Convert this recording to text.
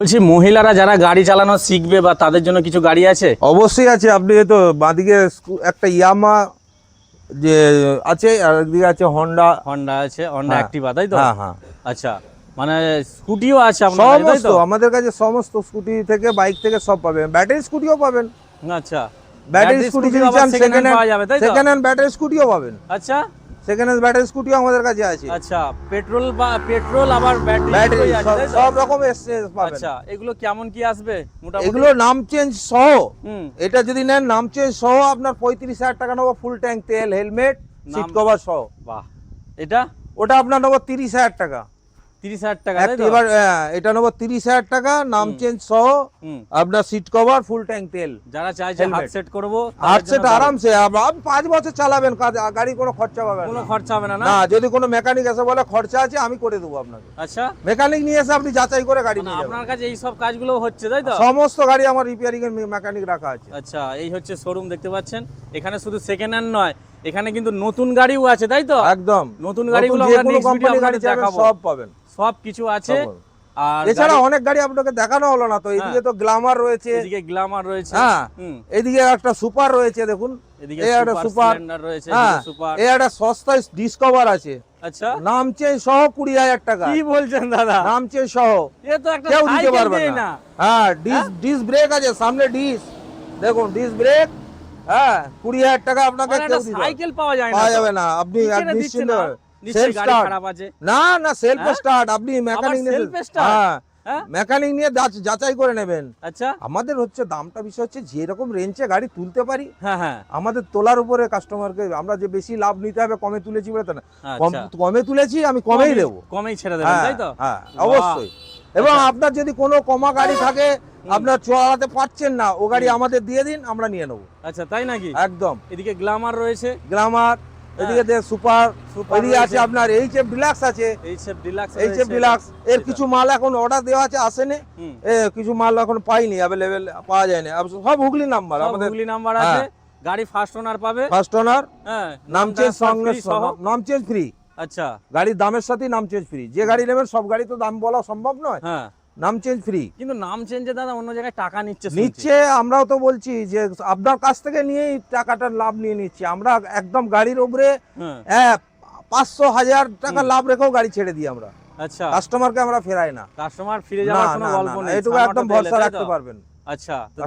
বলছি মহিলারা যারা গাড়ি চালানো শিখবে বা তাদের জন্য কিছু গাড়ি আছে? অবশ্যই আছে। আপনি তো বাঁদিকে একটা ইয়ামা যে আছে, আর একদিকে আছে হন্ডা। হন্ডা আছে, হন্ডা হ্যাঁ, অ্যাক্টিভা, তাই তো? হ্যাঁ হ্যাঁ, আচ্ছা, মানে স্কুটিও আছে আপনার কাছে, তাই সমস্ত তো? আমাদের কাছে সমস্ত স্কুটি থেকে বাইক থেকে সব পাবেন। ব্যাটারি স্কুটিও পাবেন। আচ্ছা, ব্যাটারি স্কুটি যদি আবার চান second hand পাওয়া যাবে, তাই তো? সেকেন্ড হ্যান্ড ব্যাটারি স্কুটিও পাবেন। আচ্ছা সেকেন্ড হ্যান্ড ব্যাটারি স্কুটিও আমাদের কাছে আছে। আচ্ছা, পেট্রোল আবার ব্যাটারি ব্যাটারি আছে, তাই তো? সব রকম এসএস পাবেন। আচ্ছা, এগুলো কেমন কি আসবে মোটামুটি? এগুলো নাম চেঞ্জ সহ, হুম, এটা যদি নেন নাম চেঞ্জ সহ আপনার 35,000 টাকা নেবো। ফুল ট্যাঙ্ক তেল, হেলমেট, সিট কভার সহ। বাহ, এটা ওটা আপনার নেবো 30,000 টাকা। 30,000 টাকা, তাই তো? এবার এটা নেবো 30,000 টাকা নাম চেঞ্জ সহ। হুম, আপনার সিট কভার, ফুল ট্যাঙ্ক তেল। যারা চাইছে হাফ helmet। সেট করবো হাত সেট আরামসে আপনি 5 বছর চালাবেন, গাড়ি কোনো খরচা পাবেন কোনো না। খরচা হবে না, না? না, যদি কোনো মেকানিক এসে বলে খরচা আছে, আমি করে দেবো আপনাকে। আচ্ছা, মেকানিক নিয়ে এসে আপনি যাচাই করে গাড়ি মানে নিয়ে যাবেন। আপনার কাছে এই সব কাজগুলো হচ্ছে, তাই তো? সমস্ত গাড়ি আমার রিপেয়ারিং এর মেকানিক রাখা আছে। আচ্ছা, এই হচ্ছে শোরুম, দেখতে পাচ্ছেন। এখানে শুধু সেকেন্ড হ্যান্ড নয়, এখানে কিন্তু নতুন গাড়িও আছে, তাই তো? একদম নতুন গাড়িগুলো যে আমরা কোনো নেক্সট ভিডিও কোম্পানি গাড়ি আপনাদের চাইবেন দেখাবো। সব পাবেন। সব কিছু আছে। সব পাবেন। আর এছাড়া অনেক গাড়ি আপনাকে দেখানো হলো না তো। এদিকে তো গ্ল্যামার রয়েছে, এদিকে গ্ল্যামার রয়েছে। হ্যাঁ, হুম, এদিকে একটা সুপার রয়েছে, দেখুন। এদিকে এই একটা সুপার, স্প্লেন্ডার রয়েছে, হ্যাঁ, এদিকে সুপার। এই একটা সস্তায় ডিসকভার আছে। আচ্ছা, নাম চেঞ্জ সহ 20,000 টাকা। কি বলছেন দাদা? নাম চেঞ্জ সহ এ তো একটা কেউ দিতে সাইকেল পারবে দেয় না। না। হ্যাঁ, ডিস ব্রেক আছে সামনে, ডিস দেখুন, ডিস ব্রেক। হ্যাঁ, 20,000 টাকা আপনাকে মানে কেউ একটা দিতে পারবে সাইকেল পাওয়া যায় না, পাওয়া তো? যাবে না। আপনি কি করে দিচ্ছে নিশ্চিন্ত না? নিশ্চয়ই সেলফ গাড়ি স্টার্ট। খারাপ আছে। না না, সেলফ হ্যাঁ? স্টার্ট। আপনি মেকানিক নিয়ে, self start? হ্যাঁ, হ্যাঁ? মেকানিক নিয়ে যাচাই করে নেবেন। আচ্ছা, আমাদের হচ্ছে দামটা বিষয় হচ্ছে যেরকম রেঞ্জে গাড়ি তুলতে পারি, হ্যাঁ হ্যাঁ, আমাদের তোলার উপরে কাস্টমারকে আমরা যে বেশি লাভ নিতে হবে কমে তুলেছি বলে তা না। আচ্ছা। কমে তুলেছি, আমি কমেই দেবো। কমেই ছেড়ে দেবেন, হ্যাঁ তাই তো? হ্যাঁ, বাহ। অবশ্যই। এবং আচ্ছা। আপনার যদি কোনো কমা গাড়ি থাকে, আপনার চালাতে পারছেন না, ও গাড়ি আমাদের দিয়ে দিন, আমরা নিয়ে নেবো। আচ্ছা, তাই নাকি? একদম। এদিকে গ্ল্যামার রয়েছে, গ্ল্যামার, এদিকে সুপার, সুপার ওইদিকে আছে রয়েছে। আপনার এইচএফ ডিলাক্স আছে। এইচএফ ডিলাক্স এইচএফ ডিলাক্স এর কিছু মাল এখন অর্ডার দেওয়া আছে, আসেনি। হুম, কিছু মাল এখন পাইনি, অ্যাভেলেবেল পাওয়া যায়নি। সব হুগলি নাম্বার সব আমাদের। হুগলি নাম্বার আছে। হ্যাঁ। গাড়ি ফার্স্ট ওনার পাবে। ফার্স্ট ওনার, হ্যাঁ, নাম চেঞ্জ সঙ্গে free সহ। নাম চেঞ্জ ফ্রি। আচ্ছা, গাড়ির দামের সাথেই নাম চেঞ্জ ফ্রি। যে গাড়ি নেবেন সব গাড়ি তো দাম বলা সম্ভব নয়, হ্যাঁ। নাম চেঞ্জ ফ্রি। কিন্তু নাম চেঞ্জে দাদা অন্য জায়গায় টাকা নিচ্ছে শুনছি। নিচ্ছে, আমরাও তো বলছি যে আপনার কাছ থেকে নিয়েই টাকাটার লাভ নিয়ে নিচ্ছি আমরা। একদম গাড়ির উপরে হ্যাঁ, 500,000 টাকা লাভ রেখেও গাড়ি ছেড়ে দিই আমরা। আচ্ছা, কাস্টমারকে আমরা ফেরাই না। কাস্টমার ফিরে না যাওয়ার কোনো না গল্প না, নেই, এটুকু ছাড় একদম অটোতে এলে, ভরসা তাই তো? রাখতে পারবেন। আচ্ছা, তো